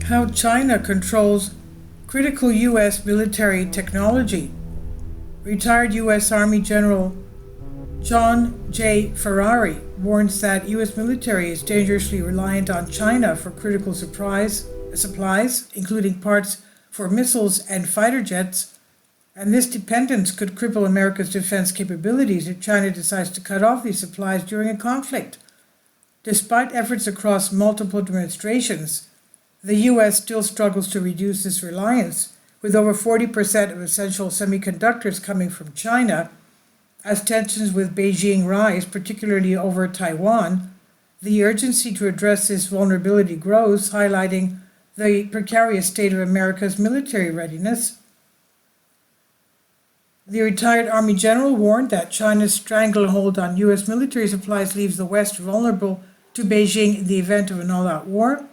How China controls critical U.S. military technology. Retired U.S. Army General John J. Ferrari warns that U.S. military is dangerously reliant on China for critical supplies, including parts for missiles and fighter jets, and this dependence could cripple America's defense capabilities if China decides to cut off these supplies during a conflict. Despite efforts across multiple administrations, the U.S. still struggles to reduce this reliance, with over 40% of essential semiconductors coming from China. As tensions with Beijing rise, particularly over Taiwan, the urgency to address this vulnerability grows, highlighting the precarious state of America's military readiness. The retired Army general warned that China's stranglehold on U.S. military supplies leaves the West vulnerable to Beijing in the event of an all-out war.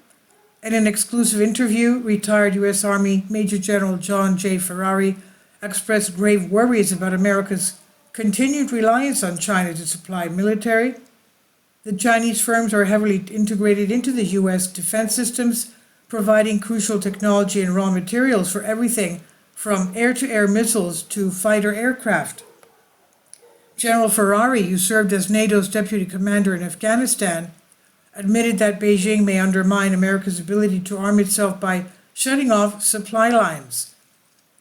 In an exclusive interview, retired U.S. Army Major General John J. Ferrari expressed grave worries about America's continued reliance on China to supply military. The Chinese firms are heavily integrated into the U.S. defense systems, providing crucial technology and raw materials for everything from air-to-air missiles to fighter aircraft. General Ferrari, who served as NATO's deputy commander in Afghanistan, admitted that Beijing may undermine America's ability to arm itself by shutting off supply lines.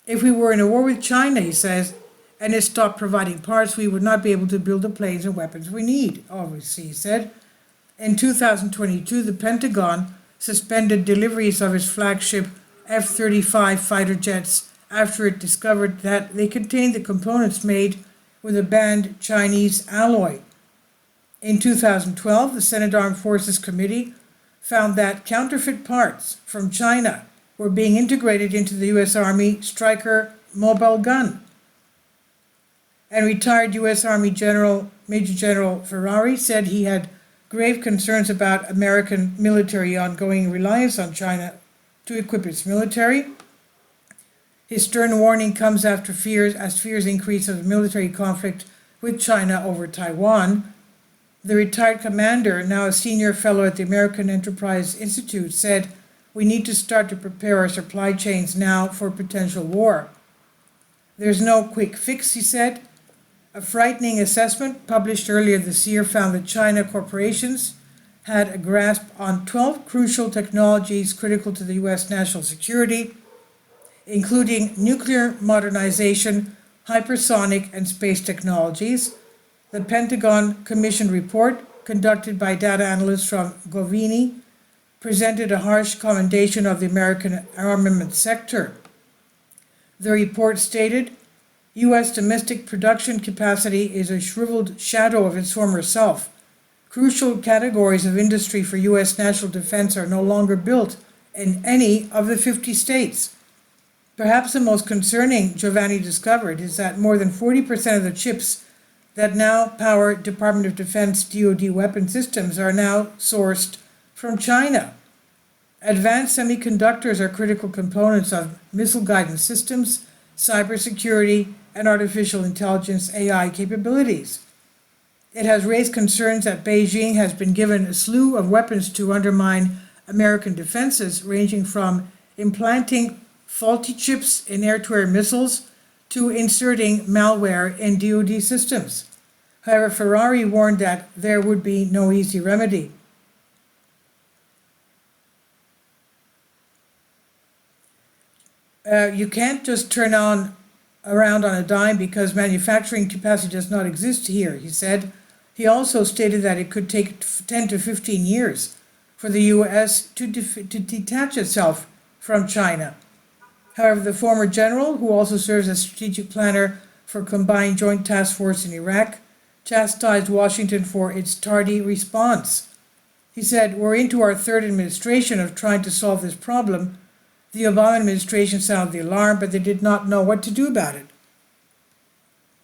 If we were in a war with China, he says, and it stopped providing parts, we would not be able to build the planes and weapons we need, obviously, he said. In 2022, the Pentagon suspended deliveries of its flagship F-35 fighter jets after it discovered that they contained the components made with a banned Chinese alloy. In 2012, the Senate Armed Forces Committee found that counterfeit parts from China were being integrated into the U.S. Army Stryker mobile gun. And retired U.S. Army Major General Ferrari said he had grave concerns about American military ongoing reliance on China to equip its military. His stern warning comes after fears increase of a military conflict with China over Taiwan. The retired commander, now a senior fellow at the American Enterprise Institute, said, "We need to start to prepare our supply chains now for potential war." There's no quick fix, he said. A frightening assessment published earlier this year found that China corporations had a grasp on 12 crucial technologies critical to the U.S. national security, including nuclear modernization, hypersonic, and space technologies. The Pentagon commissioned report, conducted by data analysts from Govini, presented a harsh commendation of the American armament sector. The report stated, U.S. domestic production capacity is a shriveled shadow of its former self. Crucial categories of industry for U.S. national defense are no longer built in any of the 50 states. Perhaps the most concerning, Giovanni discovered, is that more than 40% of the chips that now power Department of Defense DoD weapon systems are now sourced from China. Advanced semiconductors are critical components of missile guidance systems, cybersecurity, and artificial intelligence AI capabilities. It has raised concerns that Beijing has been given a slew of weapons to undermine American defenses, ranging from implanting faulty chips in air-to-air missiles to inserting malware in DoD systems. However, Ferrari warned that there would be no easy remedy. You can't just turn around on a dime because manufacturing capacity does not exist here, he said. He also stated that it could take 10 to 15 years for the U.S. to detach itself from China. However, the former general, who also serves as strategic planner for Combined Joint Task Force in Iraq, chastised Washington for its tardy response. He said, "We're into our third administration of trying to solve this problem. The Obama administration sounded the alarm, but they did not know what to do about it.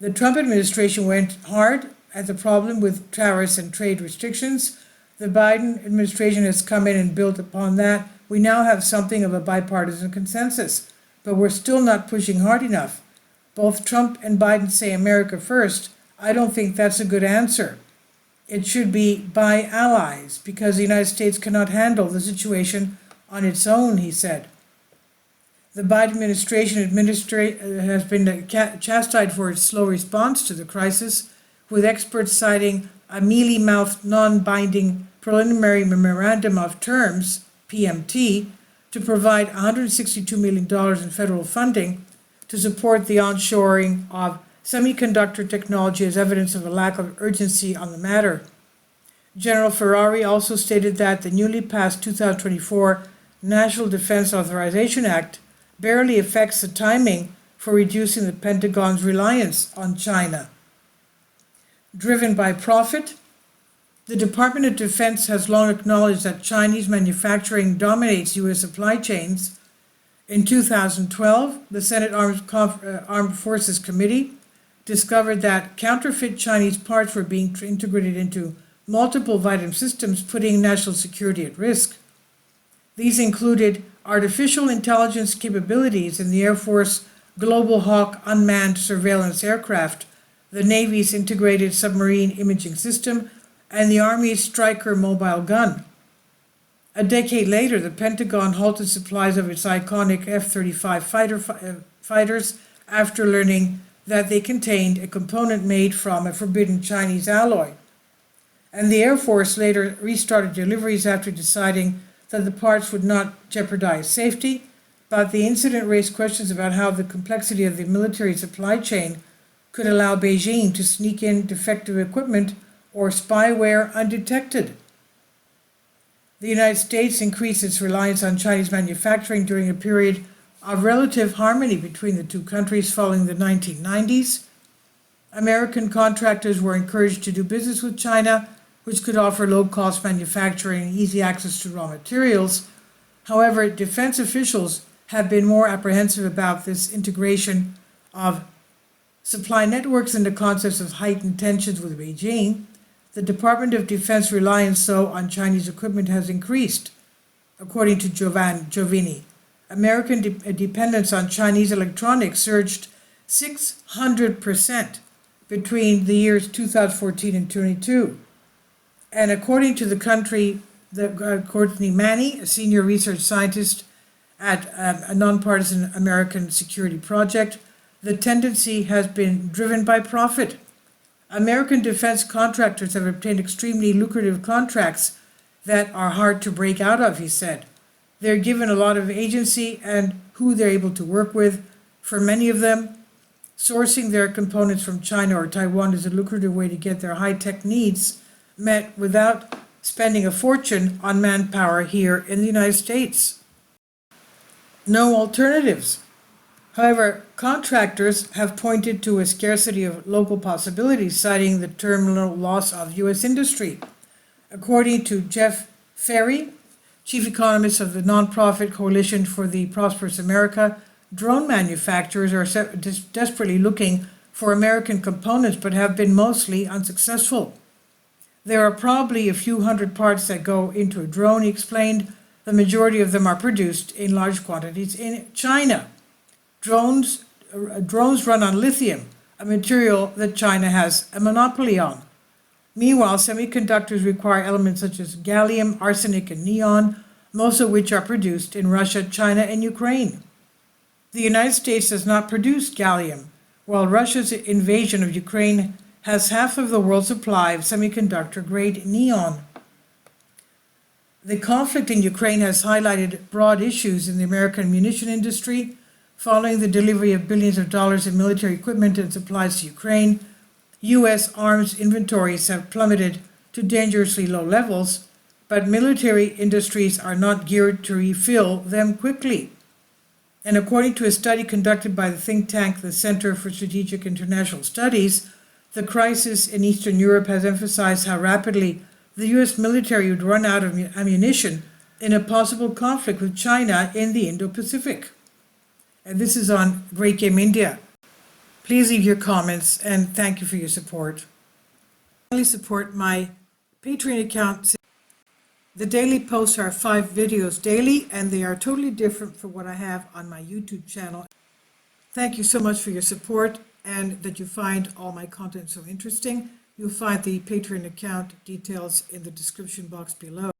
The Trump administration went hard at the problem with tariffs and trade restrictions. The Biden administration has come in and built upon that. We now have something of a bipartisan consensus, but we're still not pushing hard enough. Both Trump and Biden say America first. I don't think that's a good answer. It should be by allies, because the United States cannot handle the situation on its own, he said. The Biden administration has been chastised for its slow response to the crisis, with experts citing a mealy-mouthed, non-binding preliminary memorandum of terms, PMT, to provide $162 million in federal funding to support the onshoring of semiconductor technology as evidence of a lack of urgency on the matter. General Ferrari also stated that the newly passed 2024 National Defense Authorization Act barely affects the timing for reducing the Pentagon's reliance on China. Driven by profit, the Department of Defense has long acknowledged that Chinese manufacturing dominates U.S. supply chains. In 2012, the Senate Armed Forces Committee discovered that counterfeit Chinese parts were being integrated into multiple vital systems, putting national security at risk. These included artificial intelligence capabilities in the Air Force Global Hawk unmanned surveillance aircraft, the Navy's integrated submarine imaging system, and the Army's Stryker mobile gun. A decade later, the Pentagon halted supplies of its iconic F-35 fighters after learning that they contained a component made from a forbidden Chinese alloy. And the Air Force later restarted deliveries after deciding that the parts would not jeopardize safety, but the incident raised questions about how the complexity of the military supply chain could allow Beijing to sneak in defective equipment or spyware undetected. The United States increased its reliance on Chinese manufacturing during a period of relative harmony between the two countries following the 1990s. American contractors were encouraged to do business with China, which could offer low-cost manufacturing and easy access to raw materials. However, defense officials have been more apprehensive about this integration of supply networks and the concepts of heightened tensions with Beijing. The Department of Defense reliance, though, on Chinese equipment has increased, according to Giovanni. American dependence on Chinese electronics surged 600% between the years 2014 and 2022. And according to Courtney Manny, a senior research scientist at a nonpartisan American security project, the tendency has been driven by profit. American defense contractors have obtained extremely lucrative contracts that are hard to break out of, he said. They're given a lot of agency and who they're able to work with. For many of them, sourcing their components from China or Taiwan is a lucrative way to get their high-tech needs met without spending a fortune on manpower here in the United States. No alternatives. However, contractors have pointed to a scarcity of local possibilities, citing the terminal loss of U.S. industry. According to Jeff Ferry, chief economist of the nonprofit Coalition for the Prosperous America, drone manufacturers are desperately looking for American components but have been mostly unsuccessful. There are probably a few hundred parts that go into a drone, he explained. The majority of them are produced in large quantities in China. Drones run on lithium, a material that China has a monopoly on. Meanwhile, semiconductors require elements such as gallium, arsenic, and neon, most of which are produced in Russia, China, and Ukraine. The United States does not produce gallium, while Russia's invasion of Ukraine has half of the world's supply of semiconductor-grade neon. The conflict in Ukraine has highlighted broad issues in the American munition industry. Following the delivery of billions of dollars in military equipment and supplies to Ukraine, U.S. arms inventories have plummeted to dangerously low levels, but military industries are not geared to refill them quickly. And according to a study conducted by the think tank, the Center for Strategic International Studies, the crisis in Eastern Europe has emphasized how rapidly the U.S. military would run out of ammunition in a possible conflict with China in the Indo-Pacific. And this is on Great Game India. Please leave your comments and thank you for your support. Please support my Patreon account. The daily posts are 5 videos daily and they are totally different from what I have on my YouTube channel. Thank you so much for your support and that you find all my content so interesting. You'll find the Patreon account details in the description box below.